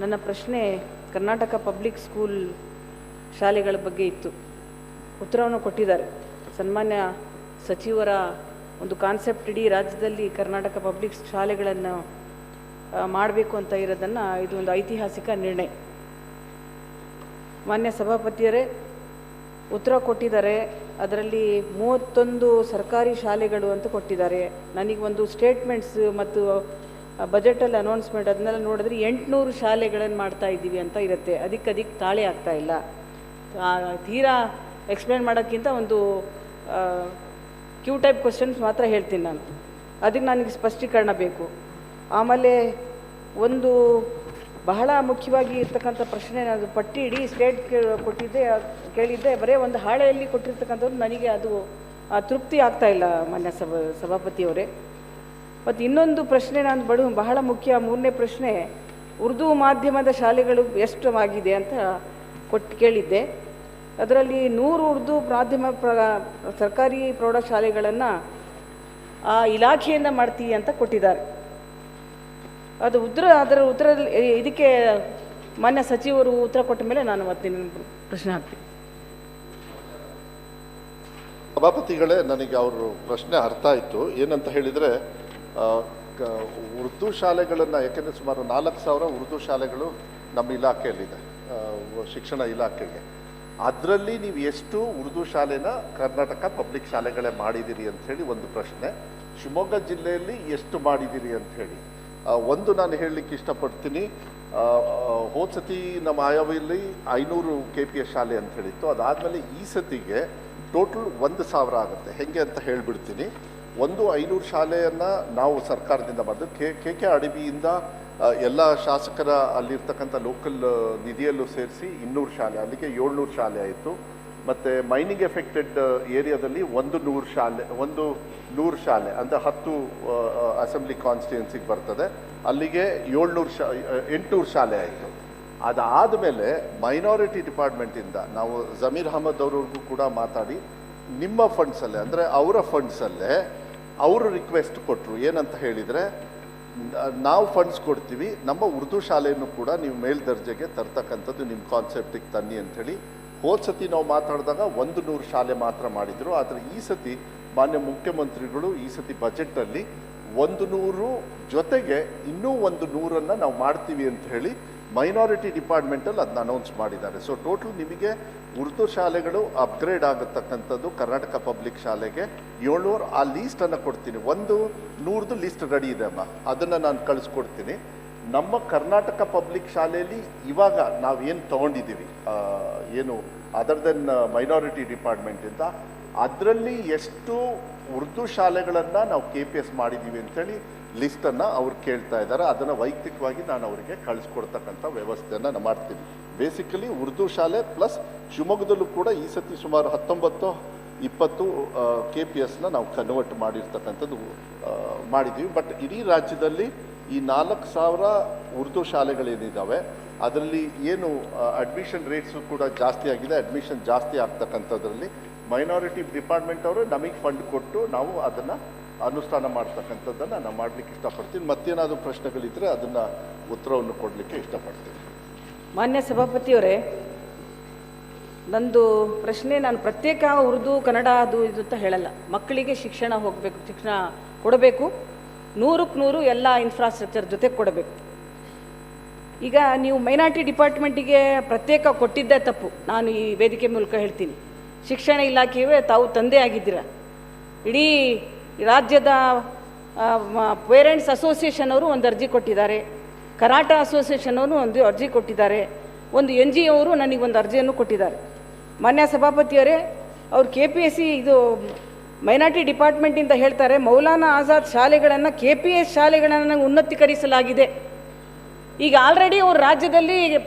ನನ್ನ ಪ್ರಶ್ನೆ Karnataka public school ಶಾಲೆಗಳ ಬಗ್ಗೆ ಇತ್ತು. ಉತ್ತರವನ್ನು ಕೊಟ್ಟಿದ್ದಾರೆ. ಸನ್ಮಾನ್ಯ ಸಚಿವರ ಒಂದು ಕಾನ್ಸೆಪ್ಟ್ ಇಡೀ ರಾಜ್ಯದಲ್ಲಿ ಕರ್ನಾಟಕ ಪಬ್ಲಿಕ್ ಶಾಲೆಗಳನ್ನು ಮಾಡಬೇಕು ಅಂತ ಇರೋದನ್ನು ಇದು ಒಂದು ಐತಿಹಾಸಿಕ ನಿರ್ಣಯ. ಮಾನ್ಯ ಸಭಾಪತಿಯರೇ ಉತ್ತರ ಕೊಟ್ಟಿದ್ದಾರೆ. ಅದರಲ್ಲಿ 31 ಸರ್ಕಾರಿ ಶಾಲೆಗಳು ಅಂತ ಕೊಟ್ಟಿದ್ದಾರೆ. ನನಗೆ ಒಂದು ಸ್ಟೇಟ್ಮೆಂಟ್ಸ್ ಮತ್ತು ಬಜೆಟಲ್ಲಿ ಅನೌನ್ಸ್ಮೆಂಟ್ ಅದನ್ನೆಲ್ಲ ನೋಡಿದ್ರೆ 800 ಶಾಲೆಗಳನ್ನು ಮಾಡ್ತಾ ಇದ್ದೀವಿ ಅಂತ ಇರುತ್ತೆ. ಅದಕ್ಕೆ ತಾಳೆ ಆಗ್ತಾ ಇಲ್ಲ. ತೀರಾ ಎಕ್ಸ್ಪ್ಲೇನ್ ಮಾಡೋಕ್ಕಿಂತ ಒಂದು ಕ್ಯೂ ಟೈಪ್ ಕ್ವಶನ್ಸ್ ಮಾತ್ರ ಹೇಳ್ತೀನಿ ನಾನು. ಅದಕ್ಕೆ ನನಗೆ ಸ್ಪಷ್ಟೀಕರಣ ಬೇಕು. ಆಮೇಲೆ ಒಂದು ಬಹಳ ಮುಖ್ಯವಾಗಿ ಇರ್ತಕ್ಕಂಥ ಪ್ರಶ್ನೆ, ಅದು ಪಟ್ಟಿ ಇಡೀ ಸ್ಟೇಟ್ ಕೇಳಿದ್ದೆ. ಬರೀ ಒಂದು ಹಾಳೆಯಲ್ಲಿ ಕೊಟ್ಟಿರ್ತಕ್ಕಂಥದ್ದು ನನಗೆ ಅದು ತೃಪ್ತಿ ಆಗ್ತಾ ಇಲ್ಲ ಮಾನ್ಯ ಸಭಾಪತಿಯವರೇ. ಮತ್ತು ಇನ್ನೊಂದು ಪ್ರಶ್ನೆ ನಾನು ಬಹಳ ಮುಖ್ಯ, ಮೂರನೇ ಪ್ರಶ್ನೆ, ಉರ್ದು ಮಾಧ್ಯಮದ ಶಾಲೆಗಳು ಎಷ್ಟು ಆಗಿದೆ ಅಂತ ಕೇಳಿದ್ದೆ. ಅದರಲ್ಲಿ 100 ಉರ್ದು ಮಾಧ್ಯಮ ಸರ್ಕಾರಿ ಪ್ರೌಢಶಾಲೆಗಳನ್ನು ಆ ಇಲಾಖೆಯಿಂದ ಮಾಡ್ತೀವಿ ಅಂತ ಕೊಟ್ಟಿದ್ದಾರೆ. ಅದು ಅದರ ಉತ್ತರದಲ್ಲಿ ಇದಕ್ಕೆ ಮಾನ್ಯ ಸಚಿವರು ಉತ್ತರ ಕೊಟ್ಟ ಮೇಲೆ ನಾನು ಮತ್ತೆ ಪ್ರಶ್ನೆ ಹಾಕ್ತೀನಿ. ಸಭಾಪತಿಗಳೇ, ನನಗೆ ಅವರು ಪ್ರಶ್ನೆ ಅರ್ಥ ಆಯಿತು. ಏನಂತ ಹೇಳಿದರೆ, ಉರ್ದು ಶಾಲೆಗಳನ್ನು, ಯಾಕೆಂದರೆ ಸುಮಾರು 4,000 ಉರ್ದು ಶಾಲೆಗಳು ನಮ್ಮ ಇಲಾಖೆಯಲ್ಲಿದೆ, ಶಿಕ್ಷಣ ಇಲಾಖೆಗೆ. ಅದರಲ್ಲಿ ನೀವು ಎಷ್ಟು ಉರ್ದು ಶಾಲೆನ ಕರ್ನಾಟಕ ಪಬ್ಲಿಕ್ ಶಾಲೆಗಳೇ ಮಾಡಿದ್ದೀರಿ ಅಂಥೇಳಿ ಒಂದು ಪ್ರಶ್ನೆ. ಶಿವಮೊಗ್ಗ ಜಿಲ್ಲೆಯಲ್ಲಿ ಎಷ್ಟು ಮಾಡಿದ್ದೀರಿ ಅಂಥೇಳಿ ಒಂದು ನಾನು ಹೇಳಲಿಕ್ಕೆ ಇಷ್ಟಪಡ್ತೀನಿ. ಹೋದ ಸತಿ ನಮ್ಮ ಆಯವ್ಯಲ್ಲಿ 500 KPS ಶಾಲೆ ಅಂತ ಹೇಳಿತ್ತು. ಅದಾದಮೇಲೆ ಈ ಸತಿಗೆ ಟೋಟಲ್ 1,000 ಆಗುತ್ತೆ. ಹೇಗೆ ಅಂತ ಹೇಳಿಬಿಡ್ತೀನಿ. 500 ಶಾಲೆಯನ್ನು ನಾವು ಸರ್ಕಾರದಿಂದ ಮಾಡಿದ್ವಿ. KKRDBಯಿಂದ ಎಲ್ಲ ಶಾಸಕರ ಅಲ್ಲಿರ್ತಕ್ಕಂಥ ಲೋಕಲ್ ನಿಧಿಯಲ್ಲೂ ಸೇರಿಸಿ 200 ಶಾಲೆ, ಅಲ್ಲಿಗೆ 700 ಶಾಲೆ ಆಯಿತು. ಮತ್ತು ಮೈನಿಂಗ್ ಎಫೆಕ್ಟೆಡ್ ಏರಿಯಾದಲ್ಲಿ 100 ಶಾಲೆ ಅಂದರೆ 10 ಅಸೆಂಬ್ಲಿ ಕಾನ್ಸ್ಟಿಟ್ಯೂನ್ಸಿಗೆ ಬರ್ತದೆ, ಅಲ್ಲಿಗೆ 800 ಶಾಲೆ ಆಯಿತು. ಅದಾದಮೇಲೆ ಮೈನಾರಿಟಿ ಡಿಪಾರ್ಟ್ಮೆಂಟಿಂದ ನಾವು ಜಮೀರ್ ಅಹಮದ್ ಅವ್ರಿಗೂ ಕೂಡ ಮಾತಾಡಿ ನಿಮ್ಮ ಫಂಡ್ಸಲ್ಲೇ, ಅಂದರೆ ಅವರ ಫಂಡ್ಸಲ್ಲೇ ಅವರು ರಿಕ್ವೆಸ್ಟ್ ಕೊಟ್ಟರು. ಏನಂತ ಹೇಳಿದರೆ, ನಾವು ಫಂಡ್ಸ್ ಕೊಡ್ತೀವಿ, ನಮ್ಮ ಉರ್ದು ಶಾಲೆಯನ್ನು ಕೂಡ ನೀವು ಮೇಲ್ದರ್ಜೆಗೆ ತರ್ತಕ್ಕಂಥದ್ದು ನಿಮ್ಮ ಕಾನ್ಸೆಪ್ಟಿಗೆ ತನ್ನಿ ಅಂಥೇಳಿ. ಹೋದ ಸತಿ ನಾವು ಮಾತಾಡಿದಾಗ 100 ಶಾಲೆ ಮಾತ್ರ ಮಾಡಿದರು. ಆದರೆ ಈ ಸತಿ ಮಾನ್ಯ ಮುಖ್ಯಮಂತ್ರಿಗಳು ಈ ಸತಿ ಬಜೆಟಲ್ಲಿ 100 ಜೊತೆಗೆ ಇನ್ನೂ 100 ನಾವು ಮಾಡ್ತೀವಿ ಅಂತ ಹೇಳಿ ಮೈನಾರಿಟಿ ಡಿಪಾರ್ಟ್ಮೆಂಟಲ್ಲಿ ಅದನ್ನ ಅನೌನ್ಸ್ ಮಾಡಿದ್ದಾರೆ. ಸೊ ಟೋಟಲ್ ನಿಮಗೆ ಉರ್ದು ಶಾಲೆಗಳು ಅಪ್ಗ್ರೇಡ್ ಆಗತಕ್ಕಂಥದ್ದು ಕರ್ನಾಟಕ ಪಬ್ಲಿಕ್ ಶಾಲೆಗೆ 700. ಆ ಲೀಸ್ಟನ್ನು ಕೊಡ್ತೀನಿ. 100 ಲೀಸ್ಟ್ ರೆಡಿ ಇದೆ ಅಮ್ಮ, ಅದನ್ನು ನಾನು ಕಳಿಸ್ಕೊಡ್ತೀನಿ. ನಮ್ಮ ಕರ್ನಾಟಕ ಪಬ್ಲಿಕ್ ಶಾಲೆಯಲ್ಲಿ ಇವಾಗ ನಾವೇನು ತೊಗೊಂಡಿದ್ದೀವಿ, ಏನು ಅದರ್ ದೆನ್ ಮೈನಾರಿಟಿ ಡಿಪಾರ್ಟ್ಮೆಂಟಿಂದ, ಅದರಲ್ಲಿ ಎಷ್ಟು ಉರ್ದು ಶಾಲೆಗಳನ್ನು ನಾವು KPS ಮಾಡಿದ್ದೀವಿ ಅಂಥೇಳಿ ಲಿಸ್ಟನ್ನು ಅವ್ರು ಕೇಳ್ತಾ ಇದ್ದಾರೆ. ಅದನ್ನು ವೈಯಕ್ತಿಕವಾಗಿ ನಾನು ಅವರಿಗೆ ಕಳಿಸ್ಕೊಡ್ತಕ್ಕಂಥ ವ್ಯವಸ್ಥೆಯನ್ನು ಮಾಡ್ತೀನಿ. ಬೇಸಿಕಲಿ ಉರ್ದು ಶಾಲೆ ಪ್ಲಸ್ ಶಿವಮೊಗ್ಗದಲ್ಲೂ ಕೂಡ ಈ ಸತಿ ಸುಮಾರು 19-20 KPSನ ನಾವು ಕನ್ವರ್ಟ್ ಮಾಡಿರ್ತಕ್ಕಂಥದ್ದು ಮಾಡಿದ್ದೀವಿ. ಬಟ್ ಇಡೀ ರಾಜ್ಯದಲ್ಲಿ ಈ 4,000 ಉರ್ದು ಶಾಲೆಗಳೇನಿದ್ದಾವೆ ಅದರಲ್ಲಿ ಏನು ಅಡ್ಮಿಷನ್ ರೇಟ್ಸು ಕೂಡ ಜಾಸ್ತಿ ಆಗಿದೆ. ಅಡ್ಮಿಷನ್ ಜಾಸ್ತಿ ಆಗ್ತಕ್ಕಂಥದ್ರಲ್ಲಿ ಮೈನಾರಿಟಿ ಡಿಪಾರ್ಟ್ಮೆಂಟ್ ಅವರು ನಮಗೆ ಫಂಡ್ ಕೊಟ್ಟು ನಾವು ಅದನ್ನು ಅನುಷ್ಠಾನ ಮಾಡ್ತಕ್ಕಂಥದ್ದನ್ನು ನಾನು ಮಾಡಲಿಕ್ಕೆ ಇಷ್ಟಪಡ್ತೀನಿ. ಮತ್ತೇನಾದರೂ ಪ್ರಶ್ನೆಗಳಿದ್ದರೆ ಅದನ್ನು ಉತ್ತರವನ್ನು ಕೊಡಲಿಕ್ಕೆ ಇಷ್ಟಪಡ್ತೀನಿ. ಮಾನ್ಯ ಸಭಾಪತಿಯವರೇ, ನಂದು ಪ್ರಶ್ನೆ, ನಾನು ಪ್ರತ್ಯೇಕ ಉರ್ದು ಕನ್ನಡ ಅದು ಇದು ಅಂತ ಹೇಳಲ್ಲ. ಮಕ್ಕಳಿಗೆ ಶಿಕ್ಷಣ ಕೊಡಬೇಕು, 100ಕ್ಕೆ 100 ಎಲ್ಲ ಇನ್ಫ್ರಾಸ್ಟ್ರಕ್ಚರ್ ಜೊತೆ ಕೊಡಬೇಕು. ಈಗ ನೀವು ಮೈನಾರಿಟಿ ಡಿಪಾರ್ಟ್ಮೆಂಟಿಗೆ ಪ್ರತ್ಯೇಕ ಕೊಟ್ಟಿದ್ದೇ ತಪ್ಪು. ನಾನು ಈ ವೇದಿಕೆ ಮೂಲಕ ಹೇಳ್ತೀನಿ. ಶಿಕ್ಷಣ ಇಲಾಖೆಯೇ ತಾವು ತಂದೆ ಆಗಿದ್ದೀರ. ಇಡೀ ರಾಜ್ಯದ ಪೇರೆಂಟ್ಸ್ ಅಸೋಸಿಯೇಷನ್ ಅವರು ಒಂದು ಅರ್ಜಿ ಕೊಟ್ಟಿದ್ದಾರೆ, ಕರಾಟ ಅಸೋಸಿಯೇಷನ್ ಅವರು ಒಂದು ಅರ್ಜಿ ಕೊಟ್ಟಿದ್ದಾರೆ, ಒಂದು NGO ಅವರು ನನಗೊಂದು ಅರ್ಜಿಯನ್ನು ಕೊಟ್ಟಿದ್ದಾರೆ. ಮಾನ್ಯ ಸಭಾಪತಿಯವರೇ, ಅವ್ರು KPSC ಇದು ಮೈನಾರಿಟಿ ಡಿಪಾರ್ಟ್ಮೆಂಟಿಂದ ಹೇಳ್ತಾರೆ, ಮೌಲಾನಾ ಆಜಾದ್ ಶಾಲೆಗಳನ್ನು KPS ಶಾಲೆಗಳನ್ನು ಉನ್ನತೀಕರಿಸಲಾಗಿದೆ. ಈಗ ಆಲ್ರೆಡಿ ಅವರು ರಾಜ್ಯದಲ್ಲಿ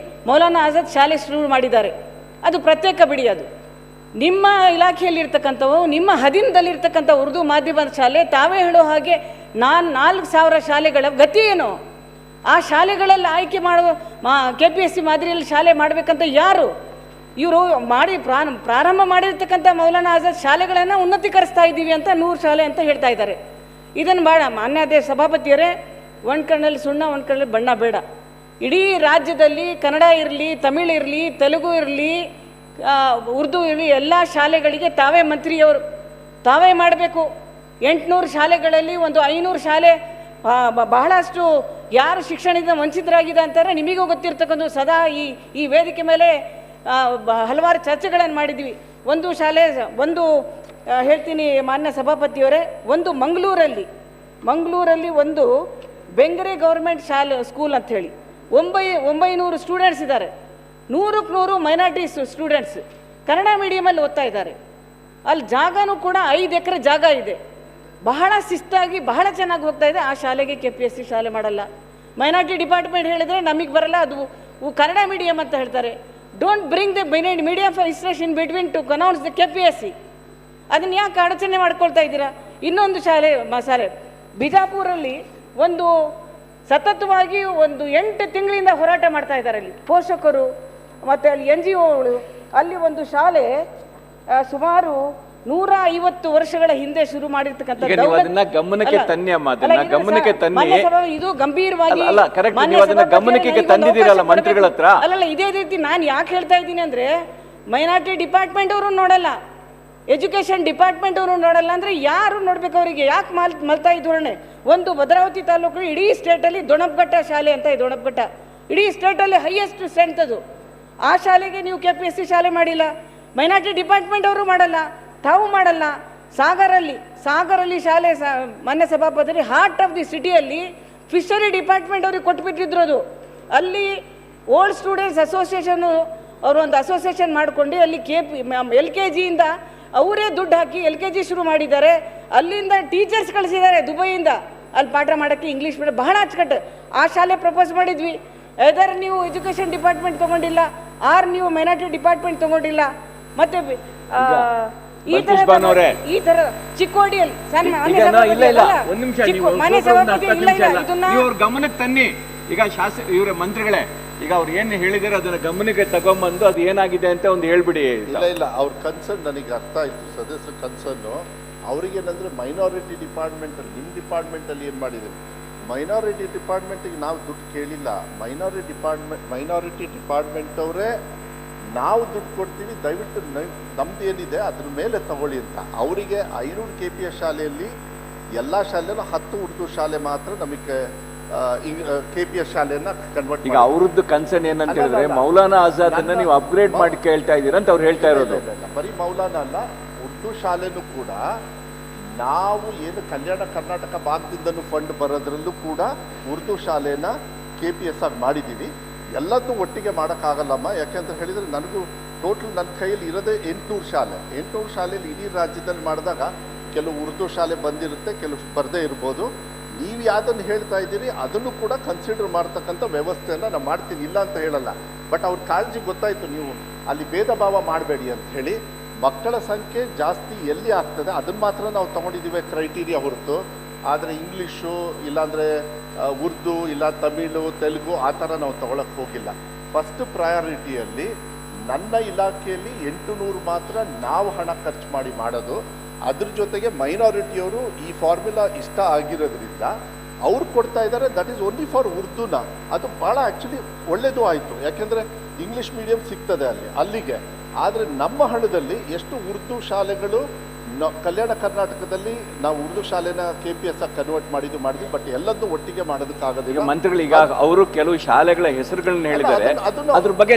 ಮೌಲಾನಾ ಆಜಾದ್ ಶಾಲೆ ಶುರು ಮಾಡಿದ್ದಾರೆ. ಅದು ಪ್ರತ್ಯೇಕ ಬಿಡಿ. ಅದು ನಿಮ್ಮ ಇಲಾಖೆಯಲ್ಲಿರ್ತಕ್ಕಂಥವು, ನಿಮ್ಮ ಅಧೀನದಲ್ಲಿರ್ತಕ್ಕಂಥ ಉರ್ದು ಮಾಧ್ಯಮದ ಶಾಲೆ. ತಾವೇ ಹೇಳೋ ಹಾಗೆ 4,000 ಶಾಲೆಗಳ ಗತಿ ಏನು? ಆ ಶಾಲೆಗಳಲ್ಲಿ ಆಯ್ಕೆ ಮಾಡುವ KPSC ಮಾದರಿಯಲ್ಲಿ ಶಾಲೆ ಮಾಡಬೇಕಂತ ಯಾರು? ಇವರು ಪ್ರಾರಂಭ ಮಾಡಿರ್ತಕ್ಕಂಥ ಮೌಲಾನಾ ಆಜಾದ್ ಶಾಲೆಗಳನ್ನು ಉನ್ನತೀಕರಿಸ್ತಾ ಇದ್ದೀವಿ ಅಂತ 100 ಶಾಲೆ ಅಂತ ಹೇಳ್ತಾ ಇದ್ದಾರೆ. ಇದನ್ನು ಮಾನ್ಯ ಸಭಾಪತಿಯರೇ, ಒಂದು ಕಣ್ಣಲ್ಲಿ ಸುಣ್ಣ ಒಂದು ಕಣ್ಣಲ್ಲಿ ಬಣ್ಣ ಬೇಡ. ಇಡೀ ರಾಜ್ಯದಲ್ಲಿ ಕನ್ನಡ ಇರಲಿ, ತಮಿಳು ಇರಲಿ, ತೆಲುಗು ಇರಲಿ, ಉರ್ದು ಇರಲಿ, ಎಲ್ಲ ಶಾಲೆಗಳಿಗೆ ತಾವೇ ಮಂತ್ರಿಯವರು ತಾವೇ ಮಾಡಬೇಕು. 800 ಶಾಲೆಗಳಲ್ಲಿ ಒಂದು 500 ಶಾಲೆ ಬಹಳಷ್ಟು ಯಾರು ಶಿಕ್ಷಣದಿಂದ ವಂಚಿತರಾಗಿದೆ ಅಂತಾರೆ ನಿಮಗೂ ಗೊತ್ತಿರ್ತಕ್ಕಂಥ ಸದಾ ಈ ವೇದಿಕೆ ಮೇಲೆ ಹಲವಾರು ಚರ್ಚೆಗಳನ್ನು ಮಾಡಿದ್ವಿ. ಒಂದು ಶಾಲೆ ಹೇಳ್ತೀನಿ ಮಾನ್ಯ ಸಭಾಪತಿಯವರೇ, ಒಂದು ಮಂಗಳೂರಲ್ಲಿ ಒಂದು ಬೆಂಗರೆ ಗೌರ್ಮೆಂಟ್ ಸ್ಕೂಲ್ ಅಂತ ಹೇಳಿ 900 ಸ್ಟೂಡೆಂಟ್ಸ್ ಇದ್ದಾರೆ. 100ಕ್ಕೆ 100 ಮೈನಾರಿಟಿ ಸ್ಟೂಡೆಂಟ್ಸ್ ಕನ್ನಡ ಮೀಡಿಯಮಲ್ಲಿ ಓದ್ತಾ ಇದ್ದಾರೆ. ಅಲ್ಲಿ ಜಾಗನೂ ಕೂಡ 5 ಎಕರೆ ಜಾಗ ಇದೆ. ಬಹಳ ಶಿಸ್ತಾಗಿ ಬಹಳ ಚೆನ್ನಾಗಿ ಹೋಗ್ತಾ ಇದೆ. ಆ ಶಾಲೆಗೆ KPSC ಶಾಲೆ ಮಾಡಲ್ಲ. ಮೈನಾರಿಟಿ ಡಿಪಾರ್ಟ್ಮೆಂಟ್ ಹೇಳಿದರೆ ನಮಗೆ ಬರಲ್ಲ, ಅದು ಕನ್ನಡ ಮೀಡಿಯಮ್ ಅಂತ ಹೇಳ್ತಾರೆ. Don't bring the medium for instruction between two announce the KPSC. ಅದನ್ನು ಯಾಕೆ ಅಡಚಣೆ ಮಾಡ್ಕೊಳ್ತಾ ಇದ್ದೀರಾ? ಇನ್ನೊಂದು ಶಾಲೆ ಬಿಜಾಪುರಲ್ಲಿ ಒಂದು ಸತತವಾಗಿ 8 ತಿಂಗಳಿಂದ ಹೋರಾಟ ಮಾಡ್ತಾ ಇದ್ದಾರೆ ಅಲ್ಲಿ ಪೋಷಕರು ಮತ್ತು ಅಲ್ಲಿ NGOಗಳು. ಅಲ್ಲಿ ಒಂದು ಶಾಲೆ ಸುಮಾರು 150 ವರ್ಷಗಳ ಹಿಂದೆ ಶುರು ಮಾಡಿರ್ತಕ್ಕಂಥ ಗಮನಕ್ಕೆ ತನ್ನಿ ಇದು ಗಂಭೀರವಾಗಿ ಗಮನಕ್ಕೆ ತಂದಿದ್ದೀರಲ್ಲ ಮಂತ್ರಿಗಳ ಹತ್ರ. ಅಲ್ಲಲ್ಲ, ಇದೇ ರೀತಿ ನಾನು ಯಾಕೆ ಹೇಳ್ತಾ ಇದ್ದೀನಿ ಅಂದರೆ, ಮೈನಾರಿಟಿ ಡಿಪಾರ್ಟ್ಮೆಂಟ್ ಅವರು ನೋಡಲ್ಲ, ಎಜುಕೇಷನ್ ಡಿಪಾರ್ಟ್ಮೆಂಟ್ ಅವರು ನೋಡಲ್ಲ ಅಂದರೆ ಯಾರು ನೋಡ್ಬೇಕು? ಅವರಿಗೆ ಯಾಕೆ ಮಲ್ತಾ ಈ ಧೋರಣೆ? ಒಂದು ಭದ್ರಾವತಿ ತಾಲೂಕು ಇಡೀ ಸ್ಟೇಟಲ್ಲಿ ದೊಣಪ್ಘಟ್ಟ ಶಾಲೆ ಅಂತ ಇದೆ. ದೊಣಪ್ಘಟ್ಟ ಇಡೀ ಸ್ಟೇಟಲ್ಲಿ ಹೈಯೆಸ್ಟ್ ಸ್ಟ್ರೆಂತ್ ಅದು. ಆ ಶಾಲೆಗೆ ನೀವು KPSC ಶಾಲೆ ಮಾಡಿಲ್ಲ. ಮೈನಾರಿಟಿ ಡಿಪಾರ್ಟ್ಮೆಂಟ್ ಅವರು ಮಾಡಲ್ಲ, ತಾವು ಮಾಡಲ್ಲ. ಸಾಗರಲ್ಲಿ ಶಾಲೆ ಮಾನ್ಯ ಸಭಾಪತಿ ಹಾರ್ಟ್ ಆಫ್ ದಿ ಸಿಟಿಯಲ್ಲಿ ಫಿಶರಿ ಡಿಪಾರ್ಟ್ಮೆಂಟ್ ಅವ್ರಿಗೆ ಕೊಟ್ಬಿಟ್ಟಿದ್ರು. ಅದು ಅಲ್ಲಿ ಓಲ್ಡ್ ಸ್ಟೂಡೆಂಟ್ಸ್ ಅಸೋಸಿಯೇಷನ್ ಅವರು ಒಂದು ಅಸೋಸಿಯೇಷನ್ ಮಾಡ್ಕೊಂಡು ಅಲ್ಲಿ LKGಯಿಂದ ಅವರೇ ದುಡ್ಡು ಹಾಕಿ LKG ಶುರು ಮಾಡಿದ್ದಾರೆ. ಅಲ್ಲಿಂದ ಟೀಚರ್ಸ್ ಕಳಿಸಿದ್ದಾರೆ ದುಬೈಯಿಂದ ಅಲ್ಲಿ ಪಾಠ ಮಾಡೋಕ್ಕೆ. ಇಂಗ್ಲೀಷ್ ಮೀಡಿಯಂ ಬಹಳ ಅಚ್ಚುಕಟ್ಟು. ಆ ಶಾಲೆ ಪ್ರಪೋಸ್ ಮಾಡಿದ್ವಿ. ಎದರ್ ನೀವು ಎಜುಕೇಷನ್ ಡಿಪಾರ್ಟ್ಮೆಂಟ್ ತೊಗೊಂಡಿಲ್ಲ, ಆರ್ ನೀವು ಮೈನಾರಿಟಿ ಡಿಪಾರ್ಟ್ಮೆಂಟ್ ತೊಗೊಂಡಿಲ್ಲ. ಮತ್ತೆ ಈ ತರ ಚಿಕ್ಕೋಡಿಯಲ್ಲಿ ಗಮನಕ್ಕೆ ತನ್ನಿ. ಈಗ ಇವರ ಮಂತ್ರಿಗಳೇ ಈಗ ಅವ್ರು ಏನು ಹೇಳಿದಾರೆ ಅದನ್ನ ಗಮನಕ್ಕೆ ತಗೊಂಬಂದು ಅದು ಏನಾಗಿದೆ ಅಂತ ಒಂದು ಹೇಳ್ಬಿಡಿ. ಇಲ್ಲ ಅವ್ರ ಕನ್ಸರ್ನ್ ನನಗೆ ಅರ್ಥ ಆಯ್ತು, ಸದಸ್ಯರ ಕನ್ಸರ್ನು. ಅವ್ರಿಗೇನಂದ್ರೆ ಮೈನಾರಿಟಿ ಡಿಪಾರ್ಟ್ಮೆಂಟಲ್ಲಿ, ನಿಮ್ಮ ಡಿಪಾರ್ಟ್ಮೆಂಟಲ್ಲಿ ಏನು ಮಾಡಿದ್ರು? ಮೈನಾರಿಟಿ ಡಿಪಾರ್ಟ್ಮೆಂಟಿಗೆ ನಾವು ದುಡ್ಡು ಕೇಳಿಲ್ಲ. ಮೈನಾರಿಟಿ ಡಿಪಾರ್ಟ್ಮೆಂಟ್ ಅವರೇ ನಾವು ದುಡ್ಡು ಕೊಡ್ತೀವಿ, ದಯವಿಟ್ಟು ನಮ್ದು ಏನಿದೆ ಅದ್ರ ಮೇಲೆ ತಗೊಳ್ಳಿ ಅಂತ. ಅವರಿಗೆ 500 KPS ಶಾಲೆಯಲ್ಲಿ ಎಲ್ಲ ಶಾಲೆನೂ 10 ಉರ್ದು ಶಾಲೆ ಮಾತ್ರ ನಮಗೆ KPS ಶಾಲೆಯನ್ನ ಕನ್ವರ್ಟ್. ಈಗ ಅವ್ರದ್ದು ಕನ್ಸರ್ನ್ ಏನಂತ ಹೇಳಿದ್ರೆ ಮೌಲಾನಾ ಆಜಾದ್ ಅನ್ನ ನೀವು ಅಪ್ಗ್ರೇಡ್ ಮಾಡಿ ಕೇಳ್ತಾ ಇದ್ದೀರಾ ಅಂತ ಅವ್ರು ಹೇಳ್ತಾ ಇರೋದು. ಬರೀ ಮೌಲಾನಾ ಅಲ್ಲ, ಉರ್ದು ಶಾಲೆನೂ ಕೂಡ ನಾವು ಏನು ಕಲ್ಯಾಣ ಕರ್ನಾಟಕ ಭಾಗದಿಂದನೂ ಫಂಡ್ ಬರೋದ್ರಲ್ಲೂ ಕೂಡ ಉರ್ದು ಶಾಲೆನ KPS ಆಗಿ ಮಾಡಿದ್ದೀವಿ. ಎಲ್ಲದನ್ನೂ ಒಟ್ಟಿಗೆ ಮಾಡೋಕ್ಕಾಗಲ್ಲಮ್ಮ. ಯಾಕೆಂತ ಹೇಳಿದರೆ ನನಗೂ ಟೋಟಲ್ ನನ್ನ ಕೈಯಲ್ಲಿ ಇರೋದೇ 800 ಶಾಲೆ. 800 ಶಾಲೆಯಲ್ಲಿ ಇಡೀ ರಾಜ್ಯದಲ್ಲಿ ಮಾಡಿದಾಗ ಕೆಲವು ಉರ್ದು ಶಾಲೆ ಬಂದಿರುತ್ತೆ, ಕೆಲವು ಸ್ಪರ್ಧೆ ಇರ್ಬೋದು. ನೀವು ಯಾವುದನ್ನು ಹೇಳ್ತಾ ಇದ್ದೀರಿ ಅದನ್ನು ಕೂಡ ಕನ್ಸಿಡರ್ ಮಾಡ್ತಕ್ಕಂಥ ವ್ಯವಸ್ಥೆಯನ್ನು ನಾನು ಮಾಡ್ತೀನಿ, ಇಲ್ಲ ಅಂತ ಹೇಳಲ್ಲ. ಬಟ್ ಅವ್ರ ಕಾಳಜಿ ಗೊತ್ತಾಯಿತು, ನೀವು ಅಲ್ಲಿ ಭೇದ ಭಾವ ಮಾಡಬೇಡಿ ಅಂತ ಹೇಳಿ. ಮಕ್ಕಳ ಸಂಖ್ಯೆ ಜಾಸ್ತಿ ಎಲ್ಲಿ ಆಗ್ತದೆ ಅದನ್ನು ಮಾತ್ರ ನಾವು ತೊಗೊಂಡಿದ್ದೀವಿ ಕ್ರೈಟೀರಿಯಾ ಹೊರತು. ಆದರೆ ಇಂಗ್ಲೀಷು ಇಲ್ಲಾಂದರೆ ಉರ್ದು ಇಲ್ಲ ತಮಿಳು ತೆಲುಗು ಆ ಥರ ನಾವು ತೊಗೊಳಕ್ಕೆ ಹೋಗಿಲ್ಲ. ಫಸ್ಟ್ ಪ್ರಯಾರಿಟಿಯಲ್ಲಿ ನನ್ನ ಇಲಾಖೆಯಲ್ಲಿ 800 ಮಾತ್ರ ನಾವು ಹಣ ಖರ್ಚು ಮಾಡಿ ಮಾಡೋದು. ಅದ್ರ ಜೊತೆಗೆ ಮೈನಾರಿಟಿಯವರು ಈ ಫಾರ್ಮುಲಾ ಇಷ್ಟ ಆಗಿರೋದ್ರಿಂದ ಅವ್ರು ಕೊಡ್ತಾ ಇದ್ದಾರೆ. ದಟ್ ಈಸ್ ಓನ್ಲಿ ಫಾರ್ ಉರ್ದುನ. ಅದು ಭಾಳ ಆ್ಯಕ್ಚುಲಿ ಒಳ್ಳೆಯದು ಆಯಿತು, ಯಾಕೆಂದರೆ ಇಂಗ್ಲೀಷ್ ಮೀಡಿಯಂ ಸಿಗ್ತದೆ ಅಲ್ಲಿಗೆ. ಆದರೆ ನಮ್ಮ ಹಣದಲ್ಲಿ ಎಷ್ಟು ಉರ್ದು ಶಾಲೆಗಳು ಕಲ್ಯಾಣ ಕರ್ನಾಟಕದಲ್ಲಿ ನಾವು ಉರ್ದು ಶಾಲೆನ KPS ಆಗಿ ಕನ್ವರ್ಟ್ ಮಾಡಿದ್ವಿ. ಬಟ್ ಎಲ್ಲದನ್ನು ಒಟ್ಟಿಗೆ ಮಾಡೋದಕ್ಕಾಗೋದಿಲ್ಲ. ಮಂತ್ರಿಗಳು ಈಗ ಅವರು ಕೆಲವು ಶಾಲೆಗಳ ಹೆಸರುಗಳನ್ನ ಹೇಳಿದ್ದಾರೆ, ಅದ್ರ ಬಗ್ಗೆ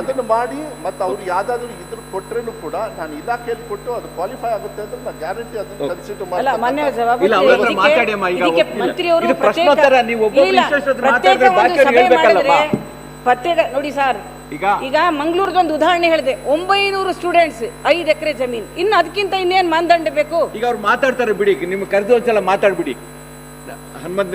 ಅದನ್ನು ಮಾಡಿ ಮತ್ತೆ ಅವ್ರು ಯಾವ್ದಾದ್ರು ಇದ್ರ ಕೊಟ್ರೇನು ಕೂಡ ನಾನು ಇಲಾಖೆಯಲ್ಲಿ ಕೊಟ್ಟು ಅದು ಕ್ವಾಲಿಫೈ ಆಗುತ್ತೆ ಅಂದ್ರೆ ನಾನು ಗ್ಯಾರಂಟಿ ಅದನ್ನು ಕನ್ಸಿಡರ್ ನೋಡಿ ಸರ್. ಈಗ ಮಂಗಳೂರದೊಂದು ಉದಾಹರಣೆ ಹೇಳಿದೆ, 900 ಸ್ಟೂಡೆಂಟ್ಸ್, 5 ಎಕರೆ ಜಮೀನು. ಇನ್ನು ಅದಕ್ಕಿಂತ ಇನ್ನೇನು ಮಾನದಂಡ ಬೇಕು? ಈಗ ಅವ್ರು ಮಾತಾಡ್ತಾರೆ ಬಿಡಿ, ನಿಮ್ಗೆ ಕರೆದು ಒಂದ್ಸಲ ಮಾತಾಡ್ಬಿಡಿ. ಹನುಮಂತ